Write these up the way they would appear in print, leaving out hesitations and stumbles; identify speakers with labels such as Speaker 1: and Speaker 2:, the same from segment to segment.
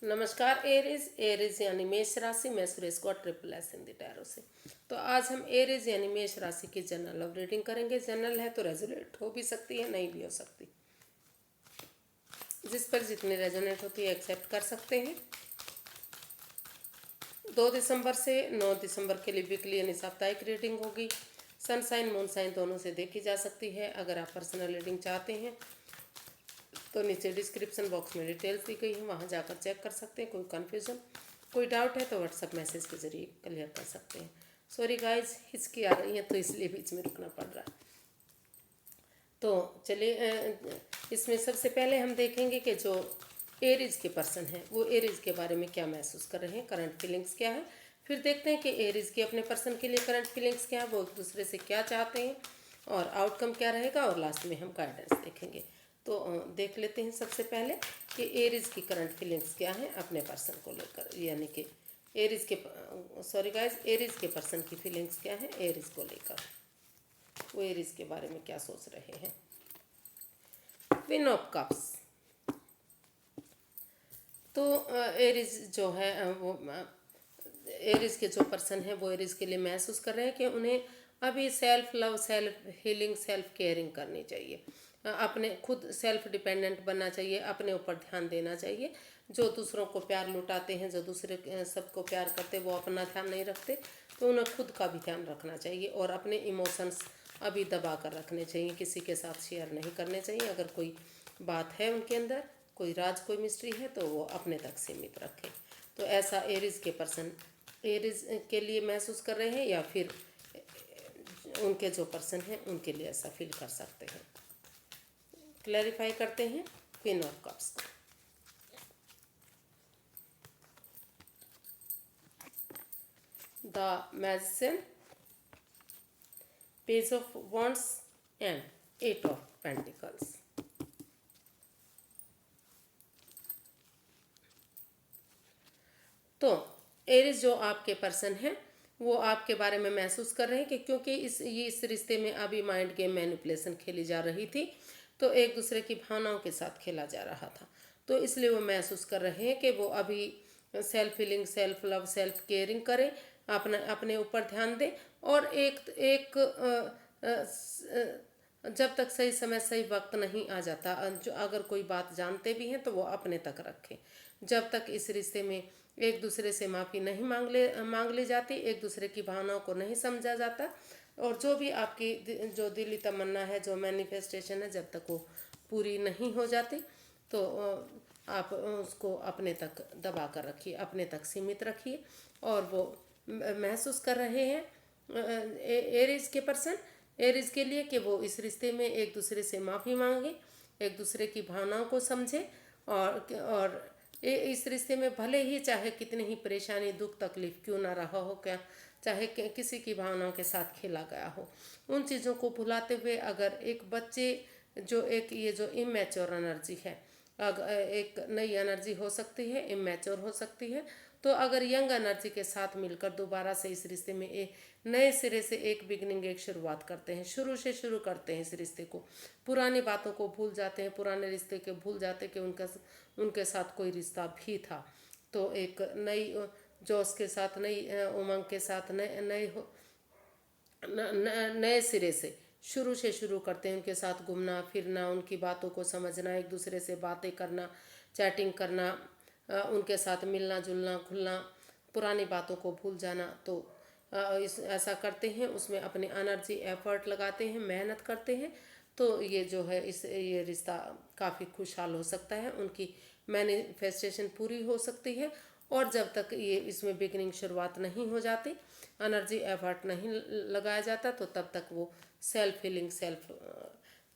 Speaker 1: नमस्कार Aries. Aries यानी मेष राशि। मैं Suresh Gaur triple S Hindi tarot से। तो आज हम एरीज यानी मेष राशि की जनरल लव रीडिंग करेंगे। जनरल है तो रेजोनेट हो भी सकती है, नहीं भी हो सकती। जिस पर जितनी रेजोनेट होती है एक्सेप्ट कर सकते हैं। 2 दिसंबर से 9 दिसंबर के लिए वीकली यानी साप्ताहिक रीडिंग होगी। सनसाइन मून साइन दोनों से देखी जा सकती है। अगर आप पर्सनल रीडिंग चाहते हैं तो नीचे डिस्क्रिप्शन बॉक्स में डिटेल्स दी गई है, वहाँ जाकर चेक कर सकते हैं। कोई कन्फ्यूज़न कोई डाउट है तो व्हाट्सएप मैसेज के ज़रिए क्लियर कर सकते हैं। सॉरी गाइज, हिचकी आ रही है तो इसलिए बीच में रुकना पड़ रहा है। तो चलिए, इसमें सबसे पहले हम देखेंगे कि जो एरीज के पर्सन हैं वो एरीज के बारे में क्या महसूस कर रहे हैं, करंट फीलिंग्स क्या है। फिर देखते हैं कि एरीज के अपने पर्सन के लिए करंट फीलिंग्स क्या है, वो एक दूसरे से क्या चाहते हैं और आउटकम क्या रहेगा, और लास्ट में हम गाइडेंस देखेंगे। तो देख लेते हैं सबसे पहले कि एरीज की करंट फीलिंग्स क्या है अपने पर्सन को लेकर, यानी कि एरीज के एरीज के पर्सन की फीलिंग्स क्या है एरीज को लेकर, वो एरीज के बारे में क्या सोच रहे हैं। Queen of cups. तो एरीज जो है वो एरीज के जो पर्सन है वो एरीज के लिए महसूस कर रहे हैं कि उन्हें अभी self love, self healing, self caring करनी चाहिए। अपने खुद सेल्फ डिपेंडेंट बनना चाहिए, अपने ऊपर ध्यान देना चाहिए। जो दूसरों को प्यार लुटाते हैं, जो दूसरे सबको प्यार करते वो अपना ध्यान नहीं रखते, तो उन्हें खुद का भी ध्यान रखना चाहिए और अपने इमोशंस अभी दबा कर रखने चाहिए, किसी के साथ शेयर नहीं करने चाहिए। अगर कोई बात है उनके अंदर, कोई राज, कोई मिस्ट्री है तो वो अपने तक सीमित रखें। तो ऐसा एरीज के पर्सन एरीज के लिए महसूस कर रहे हैं, या फिर उनके जो पर्सन हैं उनके लिए ऐसा फील कर सकते हैं। क्लैरिफाई करते हैं क्वीन ऑफ कप्स को। The magician, page of wands and 8 of pentacles. तो एरीज जो आपके पर्सन हैं वो आपके बारे में महसूस कर रहे हैं कि क्योंकि इस रिश्ते में अभी माइंड गेम मैनिपुलेशन खेली जा रही थी, तो एक दूसरे की भावनाओं के साथ खेला जा रहा था। तो इसलिए वो महसूस कर रहे हैं कि वो अभी self feeling, self love, self caring करें, अपने ऊपर ध्यान दें और एक एक जब तक सही समय सही वक्त नहीं आ जाता, जो अगर कोई बात जानते भी हैं तो वो अपने तक रखें। जब तक इस रिश्ते में एक दूसरे से माफ़ी नहीं मांग ली जाती, एक दूसरे की भावनाओं को नहीं समझा जाता, और जो भी आपकी जो दिली तमन्ना है, जो मैनिफेस्टेशन है, जब तक वो पूरी नहीं हो जाती तो आप उसको अपने तक दबा कर रखिए, अपने तक सीमित रखिए। और वो महसूस कर रहे हैं एरीज के पर्सन एरीज के लिए कि वो इस रिश्ते में एक दूसरे से माफ़ी मांगे, एक दूसरे की भावनाओं को समझे, और इस रिश्ते में भले ही चाहे कितनी ही परेशानी, दुख, तकलीफ क्यों ना रहा हो, क्या चाहे किसी की भावनाओं के साथ खेला गया हो, उन चीज़ों को भुलाते हुए अगर एक बच्चे जो एक ये जो इमेच्योर एनर्जी है, अगर एक नई एनर्जी हो सकती है, इमेच्योर हो सकती है, तो अगर यंग एनर्जी के साथ मिलकर दोबारा से इस रिश्ते में एक नए सिरे से एक बिगनिंग, एक शुरुआत करते हैं, शुरू से शुरू करते हैं इस रिश्ते को, पुरानी बातों को भूल जाते हैं, पुराने रिश्ते के भूल जाते हैं कि उनके साथ कोई रिश्ता भी था, तो एक नई जोश के साथ, नई उमंग के साथ, नए सिरे से शुरू करते हैं। उनके साथ घूमना फिरना, उनकी बातों को समझना, एक दूसरे से बातें करना, चैटिंग करना, उनके साथ मिलना जुलना, खुलना, पुरानी बातों को भूल जाना। तो ऐसा करते हैं, उसमें अपनी एनर्जी, एफर्ट लगाते हैं, मेहनत करते हैं, तो ये जो है ये रिश्ता काफ़ी खुशहाल हो सकता है, उनकी मैनिफेस्टेशन पूरी हो सकती है। और जब तक ये इसमें बिगनिंग, शुरुआत नहीं हो जाती, एनर्जी, एफर्ट नहीं लगाया जाता, तो तब तक वो self healing, self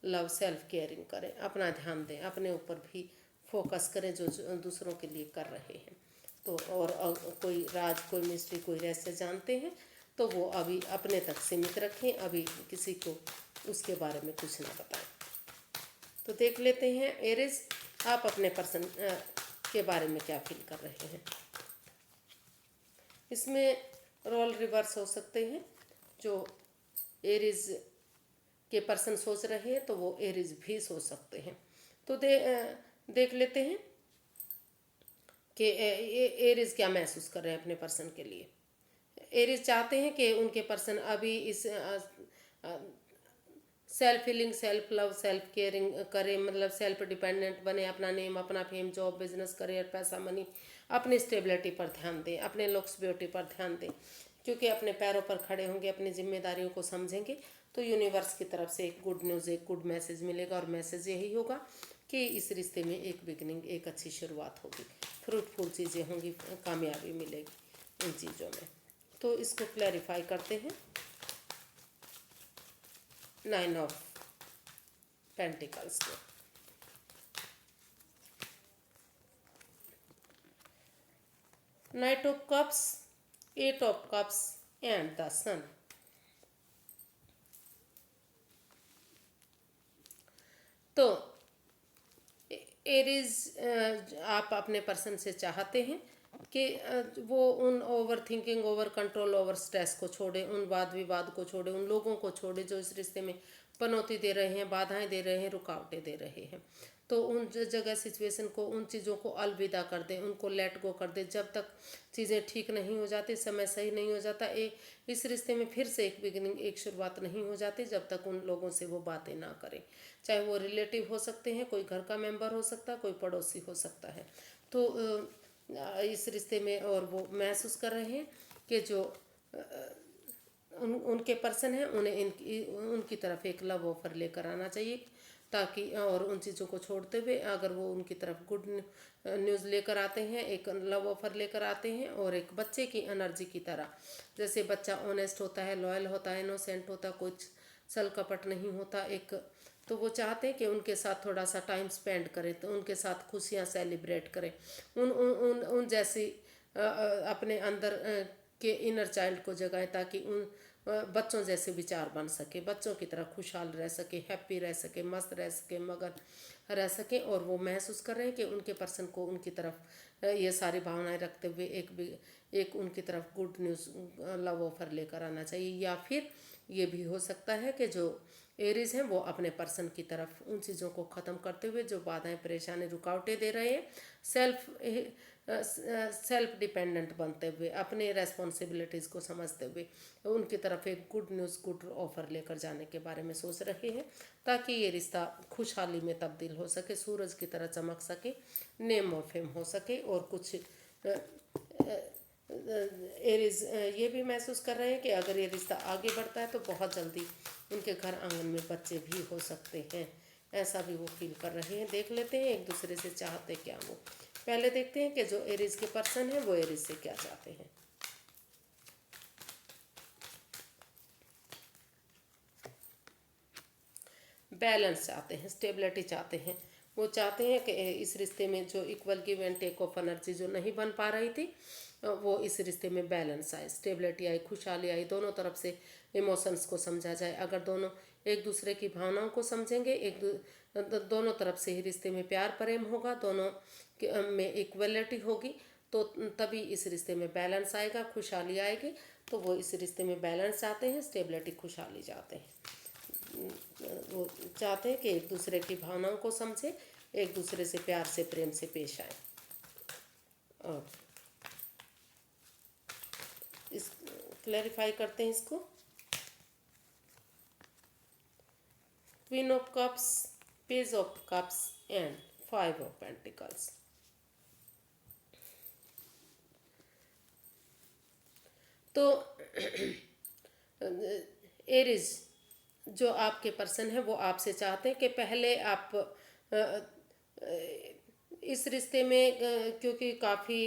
Speaker 1: love, self caring करें, अपना ध्यान दें, अपने ऊपर भी फोकस करें जो दूसरों के लिए कर रहे हैं। तो और कोई राज, कोई मिस्ट्री, कोई रहस्य जानते हैं तो वो अभी अपने तक सीमित रखें, अभी किसी को उसके बारे में कुछ ना बताएं। तो देख लेते हैं एरीज, आप अपने पर्सन के बारे में क्या फील कर रहे हैं। इसमें रोल रिवर्स हो सकते हैं। जो एरीज के पर्सन सोच रहे हैं तो वो एरीज भी सोच सकते हैं। तो देख लेते हैं कि एरिस क्या महसूस कर रहे हैं अपने पर्सन के लिए। एरिस चाहते हैं कि उनके पर्सन अभी इस self healing, self love, self caring करे, मतलब सेल्फ डिपेंडेंट बने, अपना नेम, अपना फेम, जॉब, बिजनेस, करियर, पैसा, मनी, अपनी स्टेबिलिटी पर ध्यान दें, अपने लुक्स, ब्यूटी पर ध्यान दें। क्योंकि अपने पैरों पर खड़े होंगे, अपनी जिम्मेदारियों को समझेंगे तो यूनिवर्स की तरफ से एक गुड न्यूज़, एक गुड मैसेज मिलेगा। और मैसेज यही होगा कि इस रिश्ते में एक बिगनिंग, एक अच्छी शुरुआत होगी, फ्रूटफुल चीज़ें होंगी, कामयाबी मिलेगी इन चीज़ों में। तो इसको क्लैरिफाई करते हैं। 9 ऑफ पेंटिकल्स को, knight of cups, 8 of cups and the sun. तो एरीज, आप अपने पर्सन से चाहते हैं कि वो उन over thinking, over control, over stress को छोड़े, उन वाद विवाद को छोड़े, उन लोगों को छोड़े जो इस रिश्ते में पनौती दे रहे हैं, बाधाएं दे रहे हैं, रुकावटें दे रहे हैं। तो उन जगह सिचुएशन को, उन चीज़ों को अलविदा कर दें, उनको लेट गो कर दें। जब तक चीज़ें ठीक नहीं हो जाती, समय सही नहीं हो जाता, इस रिश्ते में फिर से एक बिगिनिंग, एक शुरुआत नहीं हो जाती जब तक उन लोगों से वो बातें ना करें। चाहे वो रिलेटिव हो सकते हैं, कोई घर का मेंबर हो सकता है, कोई पड़ोसी हो सकता है। तो इस रिश्ते में और वो महसूस कर रहे हैं कि जो उनके पर्सन हैं, उन्हें उनकी तरफ एक लव ऑफर लेकर आना चाहिए, ताकि और उन चीज़ों को छोड़ते हुए अगर वो उनकी तरफ गुड न्यूज़ लेकर आते हैं, एक लव ऑफर लेकर आते हैं, और एक बच्चे की एनर्जी की तरह, जैसे बच्चा ऑनेस्ट होता है, लॉयल होता है, इनोसेंट होता, कुछ छल कपट नहीं होता, एक तो वो चाहते हैं कि उनके साथ थोड़ा सा टाइम स्पेंड करें, तो उनके साथ खुशियाँ सेलिब्रेट करें, उन उन उन उन जैसी अपने अंदर के इनर चाइल्ड को जगाएं, ताकि उन बच्चों जैसे विचार बन सके, बच्चों की तरह खुशहाल रह सके, हैप्पी रह सके, मस्त रह सके, मगन रह सके। और वो महसूस कर रहे हैं कि उनके पर्सन को उनकी तरफ ये सारी भावनाएं रखते हुए एक उनकी तरफ गुड न्यूज़, लव ऑफर लेकर आना चाहिए। या फिर ये भी हो सकता है कि जो एरीज हैं वो अपने पर्सन की तरफ उन चीज़ों को ख़त्म करते हुए, जो बाधाएं, परेशानी, रुकावटें दे रहे हैं, सेल्फ डिपेंडेंट बनते हुए, अपने रेस्पॉन्सिबिलिटीज़ को समझते हुए उनकी तरफ एक गुड न्यूज़, गुड ऑफर लेकर जाने के बारे में सोच रहे हैं, ताकि ये रिश्ता खुशहाली में तब्दील हो सके, सूरज की तरह चमक सके, नेम और फेम हो सके। और कुछ एरीज ये भी महसूस कर रहे हैं कि अगर ये रिश्ता आगे बढ़ता है तो बहुत जल्दी उनके घर आंगन में बच्चे भी हो सकते हैं, ऐसा भी वो फील कर रहे हैं। देख लेते हैं एक दूसरे से चाहते क्या वो। पहले देखते हैं कि जो एरीज के पर्सन है वो एरीज से क्या चाहते हैं। बैलेंस चाहते हैं, स्टेबिलिटी चाहते हैं। वो चाहते हैं कि इस रिश्ते में जो equal give and take of energy जो नहीं बन पा रही थी, वो इस रिश्ते में बैलेंस आए, स्टेबिलिटी आई, खुशहाली आई, दोनों तरफ से इमोशंस को समझा जाए। अगर दोनों एक दूसरे की भावनाओं को समझेंगे, दोनों तरफ से ही रिश्ते में प्यार प्रेम होगा, दोनों में इक्वलिटी होगी, तो तभी इस रिश्ते में बैलेंस आएगा, खुशहाली आएगी। तो वो इस रिश्ते में बैलेंस चाहते हैं, स्टेबिलिटी, खुशहाली चाहते हैं। वो चाहते हैं कि एक दूसरे की भावनाओं को समझे, एक दूसरे से प्यार से, प्रेम से पेश आए। और इस क्लैरिफाई करते हैं इसको। Queen of cups, page of cups and 5 of pentacles. तो एरिज जो आपके पर्सन है वो आपसे चाहते हैं कि पहले आप इस रिश्ते में, क्योंकि काफ़ी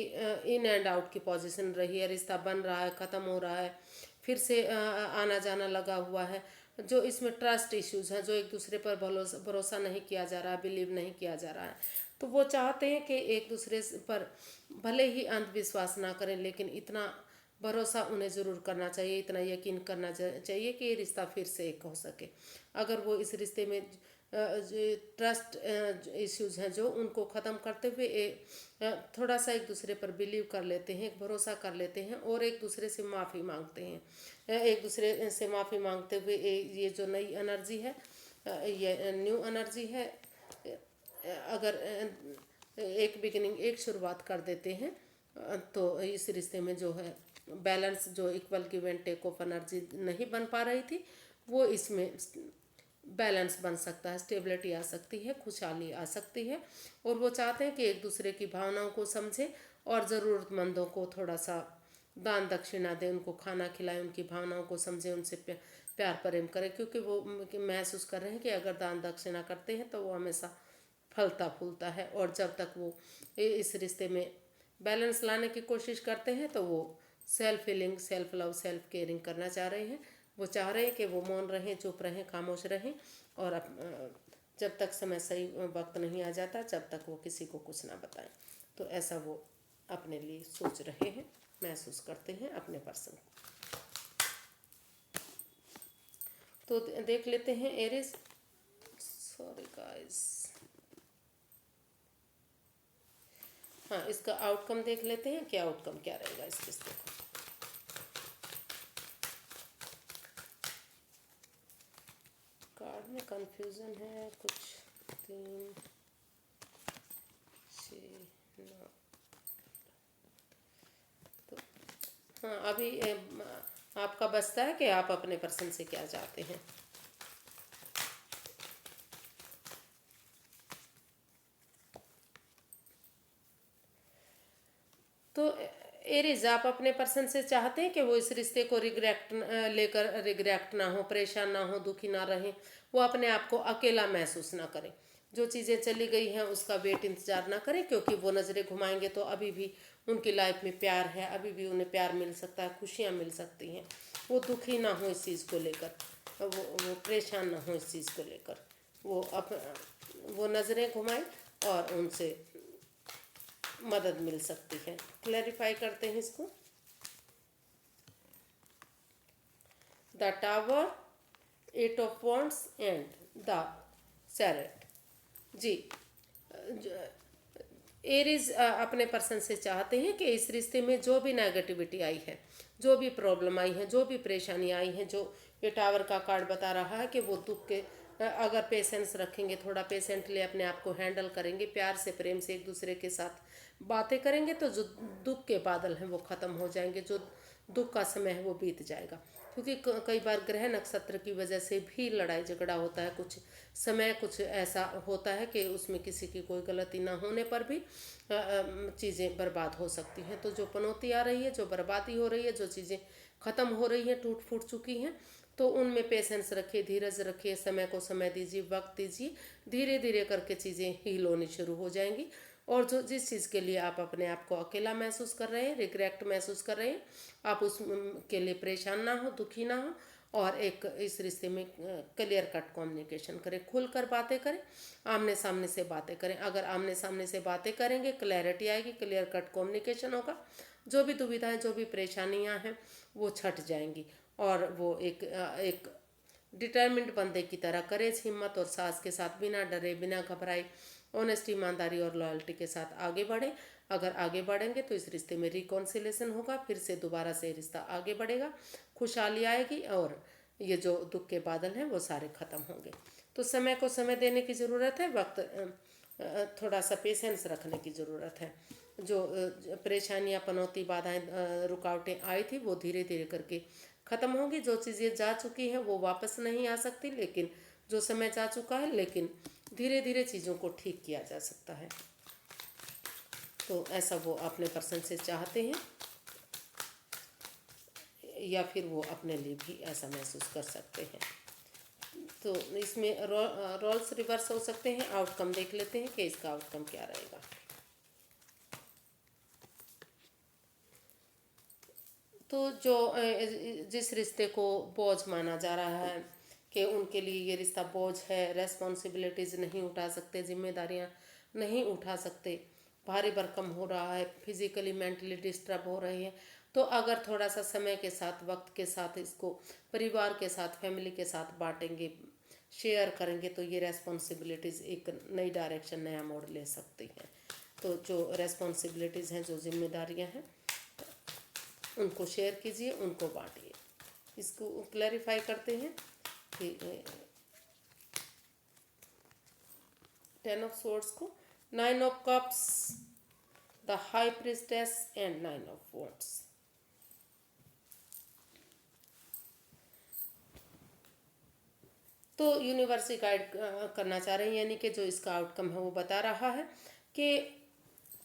Speaker 1: इन एंड आउट की पोजीशन रही है, रिश्ता बन रहा है, ख़त्म हो रहा है, फिर से आना जाना लगा हुआ है, जो इसमें ट्रस्ट इश्यूज हैं, जो एक दूसरे पर भरोसा नहीं किया जा रहा है, बिलीव नहीं किया जा रहा है। तो वो चाहते हैं कि एक दूसरे पर भले ही अंधविश्वास ना करें, लेकिन इतना भरोसा उन्हें ज़रूर करना चाहिए, इतना यकीन करना चाहिए कि ये रिश्ता फिर से एक हो सके। अगर वो इस रिश्ते में ट्रस्ट इश्यूज हैं जो उनको ख़त्म करते हुए थोड़ा सा एक दूसरे पर बिलीव कर लेते हैं, भरोसा कर लेते हैं, और एक दूसरे से माफ़ी मांगते हैं, एक दूसरे से माफ़ी मांगते हुए ये जो नई एनर्जी है, ये न्यू एनर्जी है, अगर एक बिगिनिंग, एक शुरुआत कर देते हैं, तो इस रिश्ते में जो है बैलेंस, जो equal give and take of energy नहीं बन पा रही थी, वो इसमें बैलेंस बन सकता है, स्टेबिलिटी आ सकती है, खुशहाली आ सकती है। और वो चाहते हैं कि एक दूसरे की भावनाओं को समझें और ज़रूरतमंदों को थोड़ा सा दान दक्षिणा दें, उनको खाना खिलाएं, उनकी भावनाओं को समझें, उनसे प्यार प्रेम करें, क्योंकि वो महसूस कर रहे हैं कि अगर दान दक्षिणा करते हैं तो वो हमेशा फलता फूलता है। और जब तक वो इस रिश्ते में बैलेंस लाने की कोशिश करते हैं तो वो self healing, self love, self caring करना चाह रहे हैं। वो चाह रहे हैं कि वो मौन रहें, चुप रहें, खामोश रहें, और जब तक समय सही वक्त नहीं आ जाता जब तक वो किसी को कुछ ना बताएं। तो ऐसा वो अपने लिए सोच रहे हैं, महसूस करते हैं अपने पर्सन को। तो देख लेते हैं एरिस, सॉरी गाइस, हाँ, इसका आउटकम देख लेते हैं, क्या आउटकम क्या रहेगा इस रिश्ते का। कार्ड में कंफ्यूजन है कुछ, 3 6 9, तो हाँ, अभी आपका बचता है कि आप अपने पर्सन से क्या चाहते हैं। तो एरिज, आप अपने पर्सन से चाहते हैं कि वो इस रिश्ते को रिग्रेक्ट ना हो, परेशान ना हो, दुखी ना रहें, वो अपने आप को अकेला महसूस ना करें, जो चीज़ें चली गई हैं उसका वेट इंतजार ना करें, क्योंकि वो नज़रें घुमाएंगे तो अभी भी उनकी लाइफ में प्यार है, अभी भी उन्हें प्यार मिल सकता है, खुशियाँ मिल सकती हैं। वो दुखी ना हो इस चीज़ को लेकर, वो परेशान ना हो इस चीज़ को लेकर, वो नज़रें घुमाएं और उनसे मदद मिल सकती है। क्लैरिफाई करते हैं इसको। The tower, 8 of wands and the chariot. जी, एरीज अपने पर्सन से चाहते हैं कि इस रिश्ते में जो भी नेगेटिविटी आई है, जो भी प्रॉब्लम आई है, जो भी परेशानी आई है, जो ये टावर का कार्ड बता रहा है कि वो दुख के अगर पेशेंस रखेंगे, थोड़ा पेशेंटली अपने आप को हैंडल करेंगे, प्यार से प्रेम से एक दूसरे के साथ बातें करेंगे, तो जो दुख के बादल हैं वो ख़त्म हो जाएंगे, जो दुख का समय है वो बीत जाएगा। क्योंकि कई बार ग्रह नक्षत्र की वजह से भी लड़ाई झगड़ा होता है, कुछ समय कुछ ऐसा होता है कि उसमें किसी की कोई गलती ना होने पर भी चीज़ें बर्बाद हो सकती हैं। तो जो पनौती आ रही है, जो बर्बादी हो रही है, जो चीज़ें ख़त्म हो रही हैं, टूट फूट चुकी हैं, तो उनमें पेशेंस रखिए, धीरज रखिए, समय को समय दीजिए, वक्त दीजिए, धीरे धीरे करके चीज़ें हील होनी शुरू हो जाएंगी। और जो जिस चीज़ के लिए आप अपने आप को अकेला महसूस कर रहे हैं, रिग्रेट महसूस कर रहे हैं, आप उस के लिए परेशान ना हो, दुखी ना हो, और एक इस रिश्ते में क्लियर कट कम्युनिकेशन करें, खुलकर बातें करें, आमने सामने से बातें करें। अगर आमने सामने से बातें करेंगे, क्लैरिटी आएगी, क्लियर कट कम्युनिकेशन होगा, जो भी दुविधाएं, जो भी परेशानियां हैं वो छट जाएंगी, और वो एक डिटर्मिन्ड बंदे की तरह करेज, हिम्मत और साहस के साथ, बिना डरे, बिना घबराए, ऑनेस्टी, ईमानदारी और लॉयल्टी के साथ आगे बढ़ें। अगर आगे बढ़ेंगे तो इस रिश्ते में रिकॉन्सिलेशन होगा, फिर से दोबारा से रिश्ता आगे बढ़ेगा, खुशहाली आएगी, और ये जो दुख के बादल हैं वो सारे ख़त्म होंगे। तो समय को समय देने की ज़रूरत है, वक्त थोड़ा सा पेशेंस रखने की ज़रूरत है। जो परेशानियाँ, पनौती, बाधाएं, रुकावटें आई थी वो धीरे धीरे करके ख़त्म होंगी। जो चीज़ें जा चुकी हैं वो वापस नहीं आ सकती, लेकिन जो समय जा चुका है, लेकिन धीरे धीरे चीज़ों को ठीक किया जा सकता है। तो ऐसा वो अपने पर्सन से चाहते हैं, या फिर वो अपने लिए भी ऐसा महसूस कर सकते हैं। तो इसमें रोल्स रिवर्स हो सकते हैं। आउटकम देख लेते हैं कि इसका आउटकम क्या रहेगा। तो जो जिस रिश्ते को बोझ माना जा रहा है कि उनके लिए ये रिश्ता बोझ है, रेस्पॉन्सिबिलिटीज़ नहीं उठा सकते, जिम्मेदारियां नहीं उठा सकते, भारी भरकम हो रहा है, फिजिकली मेंटली डिस्टर्ब हो रही है, तो अगर थोड़ा सा समय के साथ, वक्त के साथ इसको परिवार के साथ, फैमिली के साथ बांटेंगे, शेयर करेंगे, तो ये रेस्पॉन्सिबिलिटीज़ एक नई डायरेक्शन, नया मोड़ ले सकती हैं। तो जो रेस्पॉन्सिबिलिटीज़ हैं, जो जिम्मेदारियां हैं, उनको शेयर कीजिए, उनको बांटिए। इसको क्लैरिफाई करते हैं कि 10 ऑफ सोर्ड्स को Nine of Cups, the High Priestess and Nine of Wands. तो यूनिवर्स गाइड करना चाह रहे हैं, यानी कि जो इसका आउटकम है वो बता रहा है कि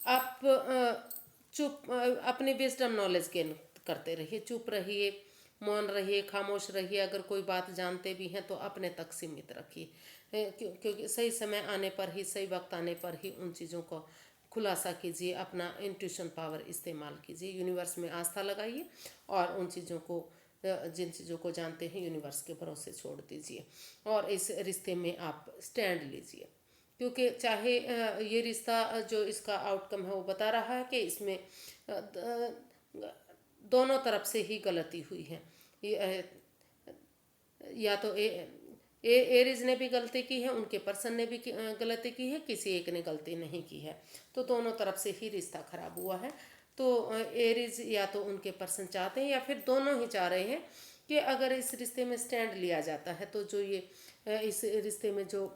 Speaker 1: आप चुप अपनी विजडम नॉलेज गेन करते रहिए, चुप रहिए, मौन रहिए, खामोश रहिए। अगर कोई बात जानते भी हैं तो अपने तक सीमित रखिए, क्योंकि सही समय आने पर ही, सही वक्त आने पर ही उन चीज़ों को खुलासा कीजिए, अपना इंट्यूशन पावर इस्तेमाल कीजिए, यूनिवर्स में आस्था लगाइए और उन चीज़ों को, जिन चीज़ों को जानते हैं, यूनिवर्स के भरोसे छोड़ दीजिए और इस रिश्ते में आप स्टैंड लीजिए। क्योंकि चाहे ये रिश्ता जो इसका आउटकम है वो बता रहा है कि इसमें दोनों तरफ से ही गलती हुई है। या तो एरिज ने भी गलती की है, उनके पर्सन ने भी गलती की है, किसी एक ने गलती नहीं की है, तो दोनों तरफ से ही रिश्ता खराब हुआ है। तो एरिज या तो उनके पर्सन चाहते हैं या फिर दोनों ही चाह रहे हैं कि अगर इस रिश्ते में स्टैंड लिया जाता है तो जो ये इस रिश्ते में जो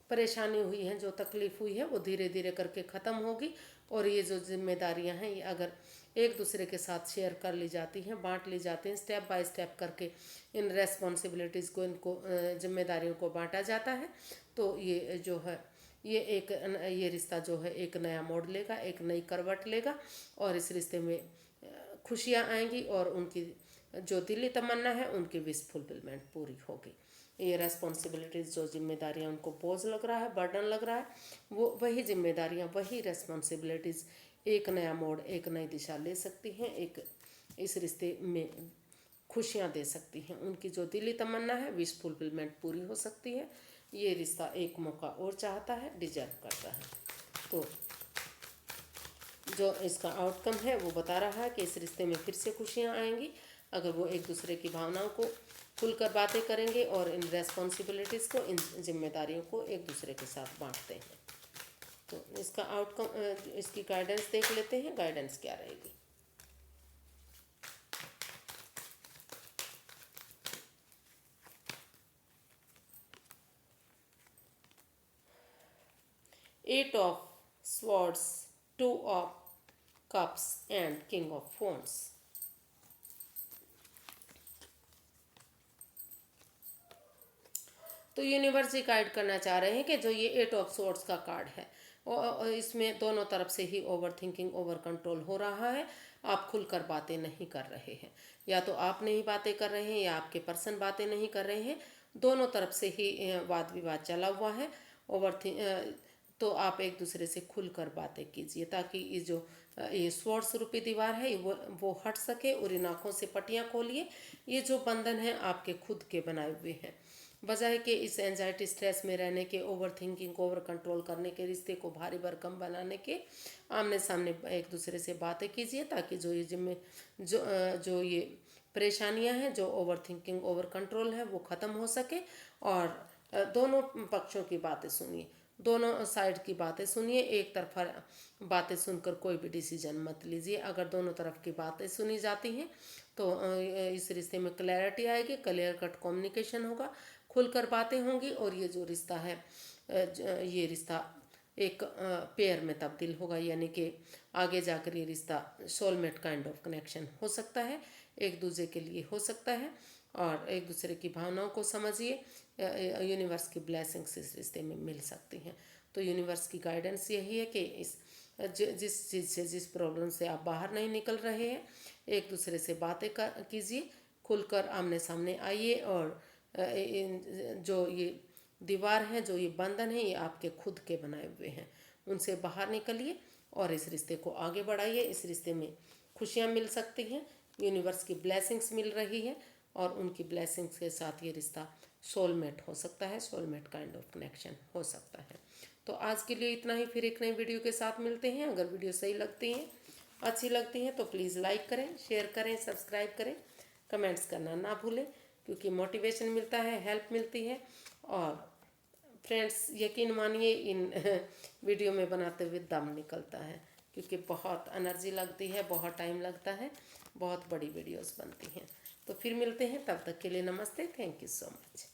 Speaker 1: परेशानी हुई है, जो तकलीफ हुई है, वो धीरे धीरे करके ख़त्म होगी। और ये जो जिम्मेदारियां हैं, ये अगर एक दूसरे के साथ शेयर कर ली जाती हैं, बांट ली जाती हैं, स्टेप बाय स्टेप करके इन रेस्पॉन्सिबिलिटीज़ को, इनको जिम्मेदारियों को बांटा जाता है, तो ये जो है ये रिश्ता जो है एक नया मोड़ लेगा, एक नई करवट लेगा और इस रिश्ते में खुशियाँ आएंगी और उनकी जो दिली तमन्ना है, उनकी विश फुलफिलमेंट पूरी होगी। ये रेस्पॉन्सिबिलिटीज़, जो जिम्मेदारियाँ उनको बोझ लग रहा है, बर्डन लग रहा है, वो वही जिम्मेदारियाँ, वही रेस्पॉन्सिबिलिटीज़ एक नया मोड़, एक नई दिशा ले सकती हैं, एक इस रिश्ते में खुशियाँ दे सकती हैं। उनकी जो दिली तमन्ना है, विश फुलफिलमेंट पूरी हो सकती है। ये रिश्ता एक मौका और चाहता है, डिजर्व करता है। तो जो इसका आउटकम है वो बता रहा है कि इस रिश्ते में फिर से खुशियाँ आएंगी अगर वो एक दूसरे की भावनाओं को खुलकर बातें करेंगे और इन रेस्पॉन्सिबिलिटीज़ को, इन जिम्मेदारियों को एक दूसरे के साथ बांटते हैं। तो इसका आउटकम, इसकी गाइडेंस देख लेते हैं, गाइडेंस क्या रहेगी। Eight of swords, two of cups and king of wands। तो यूनिवर्स गाइड करना चाह रहे हैं कि जो ये एट ऑफ सोर्ड्स का कार्ड है, और इसमें दोनों तरफ से ही ओवर थिंकिंग, ओवर कंट्रोल हो रहा है। आप खुलकर बातें नहीं कर रहे हैं, या तो आप नहीं बातें कर रहे हैं या आपके पर्सन बातें नहीं कर रहे हैं, दोनों तरफ से ही वाद विवाद चला हुआ है। तो आप एक दूसरे से खुलकर बातें कीजिए ताकि ये स्वॉर्ड्स रूपी दीवार है वो हट सके और इन आँखों से पट्टियाँ खोलिए। ये जो बंधन है आपके खुद के बनाए हुए हैं, बजाय के इस एंजाइटी, स्ट्रेस में रहने के, ओवर थिंकिंग, ओवर कंट्रोल करने के, रिश्ते को भारी भरकम बनाने के, आमने सामने एक दूसरे से बातें कीजिए ताकि जो ये परेशानियां हैं, जो ओवर थिंकिंग, ओवर कंट्रोल है, वो ख़त्म हो सके। और दोनों पक्षों की बातें सुनिए, दोनों साइड की बातें सुनिए, एक तरफा बातें सुनकर कोई भी डिसीजन मत लीजिए। अगर दोनों तरफ की बातें सुनी जाती हैं तो इस रिश्ते में क्लैरिटी आएगी, क्लियर कट कम्युनिकेशन होगा, खुलकर बातें होंगी और ये जो रिश्ता है, ये रिश्ता एक पेयर में तब्दील होगा, यानी कि आगे जाकर ये रिश्ता सोलमेट काइंड ऑफ कनेक्शन हो सकता है, एक दूसरे के लिए हो सकता है। और एक दूसरे की भावनाओं को समझिए, यूनिवर्स की ब्लेसिंग्स इस रिश्ते में मिल सकती हैं। तो यूनिवर्स की गाइडेंस यही है कि जिस चीज़ से, जिस प्रॉब्लम से आप बाहर नहीं निकल रहे हैं, एक दूसरे से बातें कीजिए, खुलकर आमने सामने आइए और जो ये दीवार है, जो ये बंधन है, ये आपके खुद के बनाए हुए हैं, उनसे बाहर निकलिए और इस रिश्ते को आगे बढ़ाइए। इस रिश्ते में खुशियाँ मिल सकती हैं, यूनिवर्स की ब्लेसिंग्स मिल रही है और उनकी ब्लेसिंग्स के साथ ये रिश्ता सोलमेट हो सकता है, सोलमेट काइंड ऑफ कनेक्शन हो सकता है। तो आज के लिए इतना ही, फिर एक नई वीडियो के साथ मिलते हैं। अगर वीडियो सही लगती हैं, अच्छी लगती हैं तो प्लीज़ लाइक करें, शेयर करें, सब्सक्राइब करें, कमेंट्स करना ना भूलें, क्योंकि मोटिवेशन मिलता है, हेल्प मिलती है। और फ्रेंड्स, यकीन मानिए, इन वीडियो में बनाते हुए दम निकलता है, क्योंकि बहुत एनर्जी लगती है, बहुत टाइम लगता है, बहुत बड़ी वीडियोस बनती हैं। तो फिर मिलते हैं, तब तक के लिए नमस्ते, थैंक यू सो मच।